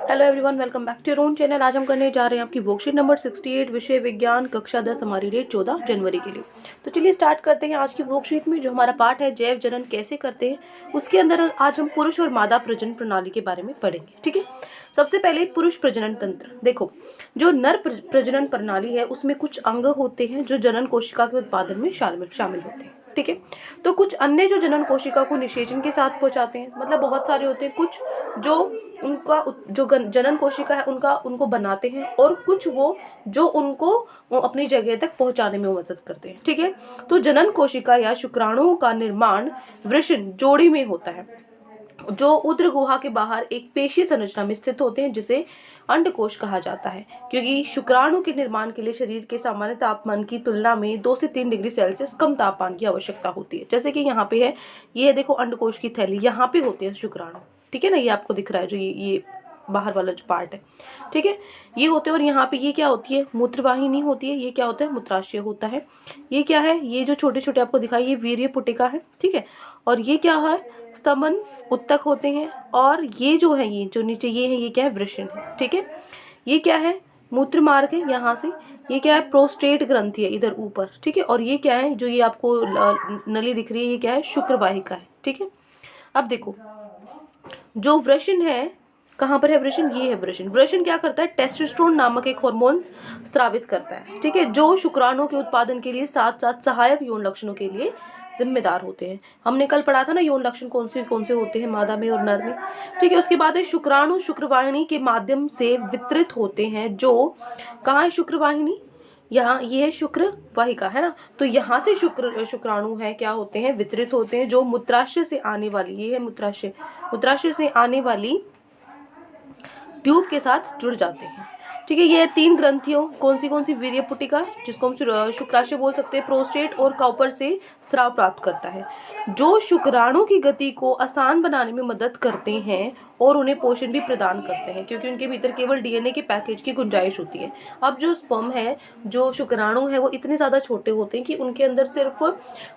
Hello everyone, welcome back to your own channel. आज हम करने जा रहे हैं आपकी वर्कशीट नंबर 68 विषय विज्ञान कक्षा 10, हमारी डेट 14 जनवरी के लिए। तो चलिए स्टार्ट करते हैं आज की वर्कशीट में। जो हमारा पार्ट है जैव जनन कैसे करते हैं, उसके अंदर आज हम पुरुष और मादा प्रजनन प्रणाली के बारे में पढ़ेंगे। ठीक है, सबसे पहले पुरुष प्रजनन तंत्र। देखो, जो नर प्रजनन प्रणाली है उसमें कुछ अंग होते हैं जो जनन कोशिका के उत्पादन में शामिल होते हैं। ठीक है, तो कुछ अन्य जो जनन कोशिका को निषेचन के साथ पहुंचाते हैं, मतलब बहुत सारे होते हैं। कुछ जो उनका जो जनन कोशिका है उनको बनाते हैं, और कुछ वो जो उनको अपनी जगह तक पहुंचाने में मदद करते हैं। ठीक है, तो जनन कोशिका या शुक्राणुओं का निर्माण वृषण जोड़ी में होता है, जो उदर गुहा के बाहर एक पेशीय संरचना में स्थित होते हैं, जिसे अंडकोश कहा जाता है। क्योंकि शुक्राणु के निर्माण के लिए शरीर के सामान्य तापमान की तुलना में 2 से 3 डिग्री सेल्सियस कम तापमान की आवश्यकता होती है। जैसे कि यहाँ पे है, ये देखो अंडकोश की थैली, यहाँ पे होते हैं शुक्राणु। ठीक है ना, ये आपको दिख रहा है जो ये बाहर वाला जो पार्ट है। ठीक है, ये होते हैं। और यहाँ पे ये क्या होती है, मूत्रवाहिनी होती है। ये क्या होता है, मूत्राशय होता है। ये क्या है, ये जो छोटे छोटे आपको दिखाई, ये वीर्य पुटिका है। ठीक है, और ये क्या है, स्तमन उत्तक होते हैं। और ये जो है, ये जो नीचे ये है, ये क्या है, वृषण है। ठीक है, ये क्या है, मूत्र मार्ग है यहाँ से। ये क्या है, प्रोस्टेट ग्रंथि है इधर ऊपर। ठीक है, और ये क्या है, जो ये आपको नली दिख रही है, ये क्या है, शुक्रवाहिका है। ठीक है, अब देखो, जो वृषण है, कहाँ पर है वृषण, ये है वृषण। वृषण क्या करता है, टेस्टोस्टेरोन नामक एक हार्मोन स्रावित करता है। ठीक है, जो शुक्राणुओं के उत्पादन के लिए साथ साथ सहायक यौन लक्षणों के लिए जिम्मेदार होते हैं। हमने कल पढ़ा था ना यौन लक्षण कौन से होते हैं मादा में और नर में। ठीक है, उसके बाद है शुक्राणु शुक्रवाहिनी के माध्यम से वितरित होते हैं। जो कहाँ है शुक्रवाहिनी, यहाँ ये है शुक्र वाहिका है ना, तो यहाँ से शुक्राणु है क्या होते हैं, वितरित होते हैं, जो मूत्राशय से आने वाली, ये है मूत्राशय से आने वाली ट्यूब के साथ जुड़ जाते हैं। ठीक है, ये 3 ग्रंथियों कौन सी वीर्य पुटिका, जिसको हम शुक्राशय बोल सकते हैं, प्रोस्टेट और काउपर से स्राव प्राप्त करता है, जो शुक्राणु की गति को आसान बनाने में मदद करते हैं और उन्हें पोषण भी प्रदान करते हैं, क्योंकि उनके भीतर केवल डीएनए के पैकेज की गुंजाइश होती है। अब जो स्पर्म है, जो शुक्राणु है, वो इतने ज़्यादा छोटे होते हैं कि उनके अंदर सिर्फ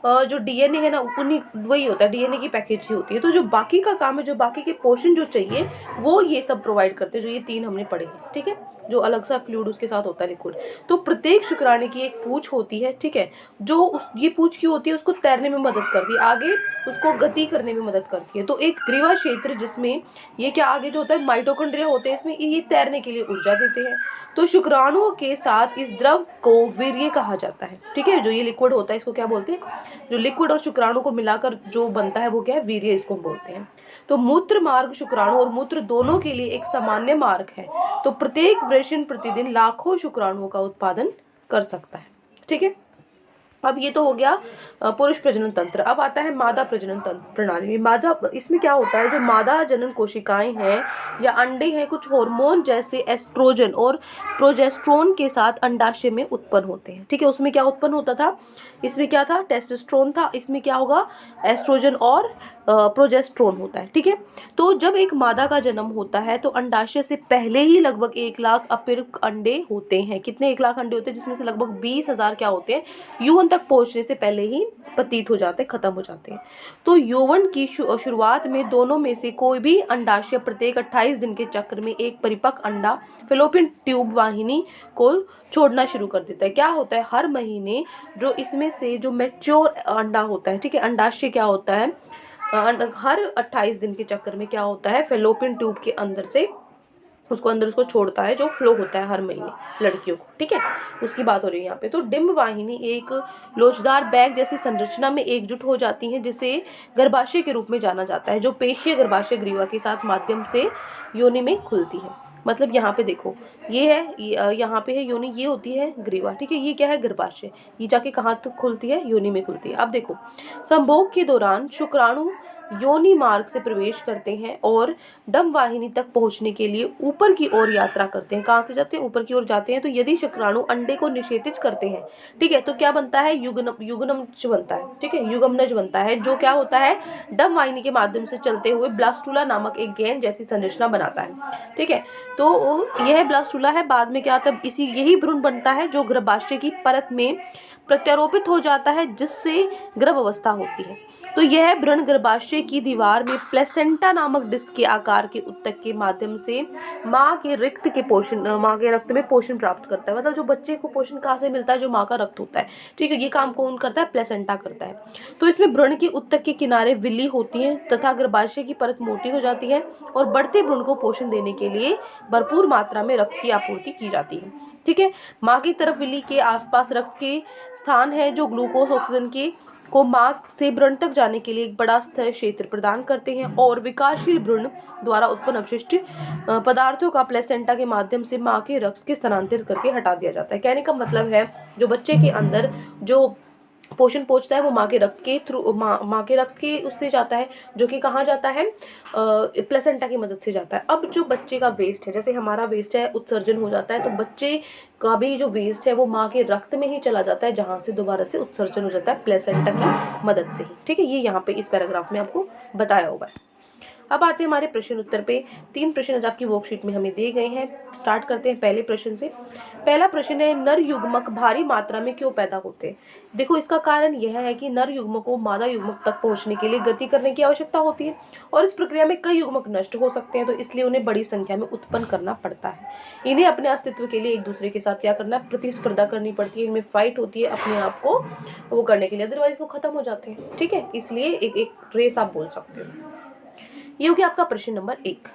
जो डीएनए है ना, उन्हीं वही होता है, डीएनए की पैकेज ही होती है। तो जो बाकी का काम है, जो बाकी के पोषण जो चाहिए, वो ये सब प्रोवाइड करते हैं, जो ये 3 हमने पढ़े हैं। ठीक है, जो अलग सा फ्लूइड उसके साथ होता है, लिक्विड। तो प्रत्येक शुक्राणु की एक पूंछ होती है। ठीक है, जो ये पूंछ क्यों होती है, उसको तैरने में मदद करती है, आगे उसको गति करने में मदद करती है। तो एक ग्रीवा क्षेत्र, जिसमें ये क्या आगे जो होता है, माइटोकॉन्ड्रिया होते हैं, इसमें ये तैरने के लिए ऊर्जा देते हैं। तो शुक्राणुओं के साथ इस द्रव को वीर्य कहा जाता है। ठीक है, जो ये लिक्विड होता है, इसको क्या बोलते हैं, जो लिक्विड और शुक्राणु को मिलाकर जो बनता है, वो क्या है, वीर्य, इसको बोलते हैं। तो मूत्र मार्ग शुक्राणु और मूत्र दोनों के लिए एक सामान्य मार्ग है। तो प्रत्येक वृषण प्रतिदिन लाखों शुक्राणुओं का उत्पादन कर सकता है। ठीक है, अब ये तो हो गया पुरुष प्रजनन तंत्र। अब आता है मादा प्रजनन तंत्र प्रणाली में। इसमें क्या होता है, जो मादा जनन कोशिकाएं हैं या अंडे हैं, कुछ हार्मोन जैसे एस्ट्रोजन और प्रोजेस्टेरोन के साथ अंडाशय में उत्पन्न होते हैं। ठीक है, उसमें क्या उत्पन्न होता था, इसमें क्या था, टेस्टोस्टेरोन था, इसमें क्या होगा, एस्ट्रोजन और प्रोजेस्टेरोन होता है। ठीक है, तो जब एक मादा का जन्म होता है तो अंडाशय से पहले ही लगभग 1 लाख अपिर्क अंडे होते हैं। कितने, 1 लाख अंडे होते हैं, जिसमें से लगभग 20,000 क्या होते हैं, यौवन तक पहुंचने से पहले ही पतित हो जाते हैं, खत्म हो जाते हैं। तो यौवन की शुरुआत में दोनों में से कोई भी अंडाशय प्रत्येक 28 दिन के चक्र में एक परिपक्व अंडा फैलोपियन ट्यूब वाहिनी को छोड़ना शुरू कर देता है। क्या होता है, हर महीने जो इसमें से जो मैच्योर अंडा होता है, ठीक है, अंडाशय क्या होता है, हर 28 दिन के चक्कर में क्या होता है, फैलोपियन ट्यूब के अंदर से उसको छोड़ता है, जो फ्लो होता है हर महीने लड़कियों को। ठीक है, उसकी बात हो रही है यहाँ पे। तो डिंब वाहिनी एक लोचदार बैग जैसी संरचना में एकजुट हो जाती हैं, जिसे गर्भाशय के रूप में जाना जाता है, जो पेशीय गर्भाशय ग्रीवा के साथ माध्यम से योनि में खुलती है। मतलब यहाँ पे देखो, ये है, यहाँ पे है योनि, ये होती है ग्रीवा। ठीक है, ये क्या है, गर्भाशय, ये जाके कहाँ तक खुलती है, योनि में खुलती है। अब देखो, संभोग के दौरान शुक्राणु योनि मार्ग से प्रवेश करते हैं और डंब वाहिनी तक पहुंचने के लिए ऊपर की ओर यात्रा करते हैं। कहाँ से जाते हैं, ऊपर की ओर जाते हैं। तो यदि शुक्राणु अंडे को निषेचित करते हैं, ठीक है, तो क्या बनता है, युग्मनज बनता है। ठीक है, युग्मनज बनता है, जो क्या होता है, डंब वाहिनी के माध्यम से चलते हुए ब्लास्टुला नामक एक गेंद जैसी संरचना बनाता है। ठीक है, तो यह ब्लास्टुला है। बाद में क्या होता है, यही भ्रूण बनता है, जो गर्भाशय की परत में प्रत्यारोपित हो जाता है, जिससे गर्भ अवस्था होती है। तो यह भ्रूण गर्भाशय की दीवार में प्लेसेंटा नामक डिस्क के आकार के ऊतक के माध्यम से माँ के रक्त में पोषण प्राप्त करता है। मतलब जो बच्चे को पोषण कहाँ से मिलता है, जो माँ का रक्त होता है, ठीक है। ये काम कौन करता है, प्लेसेंटा करता है। तो इसमें भ्रूण के ऊतक के किनारे विली होती हैं तथा गर्भाशय की परत मोटी हो जाती है और बढ़ते भ्रूण को पोषण देने के लिए भरपूर मात्रा में रक्त की आपूर्ति की जाती है, ठीक है। माँ की तरफ विली के आसपास रक्त के स्थान है जो ग्लूकोज ऑक्सीजन के को मां से भ्रूण तक जाने के लिए एक बड़ा स्तर क्षेत्र प्रदान करते हैं और विकासशील भ्रूण द्वारा उत्पन्न अपशिष्ट पदार्थों का प्लेसेंटा के माध्यम से मां के रक्त के स्थानांतरित करके हटा दिया जाता है। कहने का मतलब है जो बच्चे के अंदर जो पोषण पहुंचता है वो माँ के रक्त के थ्रू माँ के रक्त के उससे जाता है, जो कि कहाँ जाता है, प्लेसेंटा की मदद से जाता है। अब जो बच्चे का वेस्ट है, जैसे हमारा वेस्ट है उत्सर्जन हो जाता है, तो बच्चे का भी जो वेस्ट है वो माँ के रक्त में ही चला जाता है, जहाँ से दोबारा से उत्सर्जन हो जाता है प्लेसेंटा की मदद से ही, ठीक है। ये यहाँ पे इस पैराग्राफ में आपको बताया होगा। अब आते हैं हमारे प्रश्न उत्तर पे। 3 प्रश्न आज आपकी वर्कशीट में हमें दिए गए हैं। स्टार्ट करते हैं पहले प्रश्न से। पहला प्रश्न है, नर युग्मक भारी मात्रा में क्यों पैदा होते हैं। देखो, इसका कारण यह है कि नर युग्मक को मादा युग्मक तक पहुंचने के लिए गति करने की आवश्यकता होती है और इस प्रक्रिया में कई युग्मक नष्ट हो सकते हैं, तो इसलिए उन्हें बड़ी संख्या में उत्पन्न करना पड़ता है। इन्हें अपने अस्तित्व के लिए एक दूसरे के साथ क्या करना है, प्रतिस्पर्धा करनी पड़ती है, इनमें फाइट होती है अपने आप को वो करने के लिए, अदरवाइज वो खत्म हो जाते हैं, ठीक है। इसलिए एक रेस आप बोल सकते हो। ये हो गया आपका प्रश्न नंबर 1।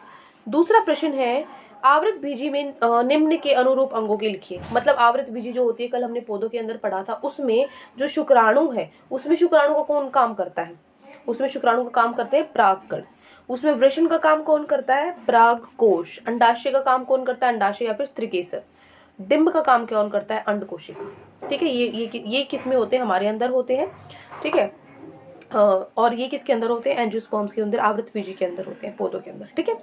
दूसरा प्रश्न है, आवृत बीजी में निम्न के अनुरूप अंगों के लिखिए। मतलब आवृत बीजी जो होती है, कल हमने पौधों के अंदर पढ़ा था, उसमें जो शुक्राणु है, उसमें शुक्राणु का कौन काम करता है, उसमें शुक्राणु का काम करते हैं परागकण। उसमें वृषण का काम कौन करता है, परागकोश। अंडाशय का काम कौन करता है, अंडाशय या फिर स्त्रीकेसर। डिंब का काम कौन करता है, अंडकोशिका, ठीक है। ये किस में होते हैं, हमारे अंदर होते हैं, ठीक है। और ये किसके अंदर होते हैं, एंजियोस्पर्म्स के अंदर, आवृत बीजी के अंदर होते हैं, पौधों के अंदर, ठीक है।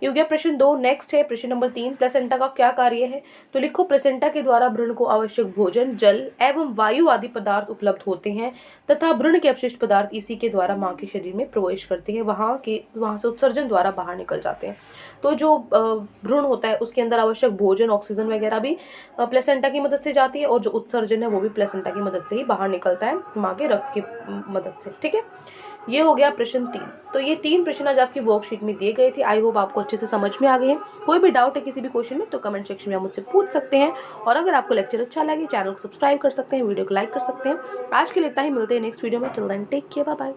ये हो गया प्रश्न 2। नेक्स्ट है प्रश्न नंबर 3, प्लेसेंटा का क्या कार्य है। तो लिखो, प्लेसेंटा के द्वारा भ्रूण को आवश्यक भोजन, जल एवं वायु आदि पदार्थ उपलब्ध होते हैं तथा भ्रूण के अपशिष्ट पदार्थ इसी के द्वारा माँ के शरीर में प्रवेश करते हैं, वहाँ से उत्सर्जन द्वारा बाहर निकल जाते हैं। तो जो भ्रूण होता है उसके अंदर आवश्यक भोजन, ऑक्सीजन वगैरह भी प्लेसेंटा की मदद से जाती है और जो उत्सर्जन है वो भी प्लेसेंटा की मदद से ही बाहर निकलता है, माँ के रक्त की मदद से, ठीक है। ये हो गया प्रश्न 3। तो ये 3 प्रश्न आज आपकी वर्कशीट में दिए गए थे। आई होप आपको अच्छे से समझ में आ गए हैं। कोई भी डाउट है किसी भी क्वेश्चन में तो कमेंट सेक्शन में आप मुझसे पूछ सकते हैं, और अगर आपको लेक्चर अच्छा लगे चैनल को सब्सक्राइब कर सकते हैं, वीडियो को लाइक कर सकते हैं। आज के लिए इतना ही, मिलते हैं नेक्स्ट वीडियो में। Till then take care, bye bye.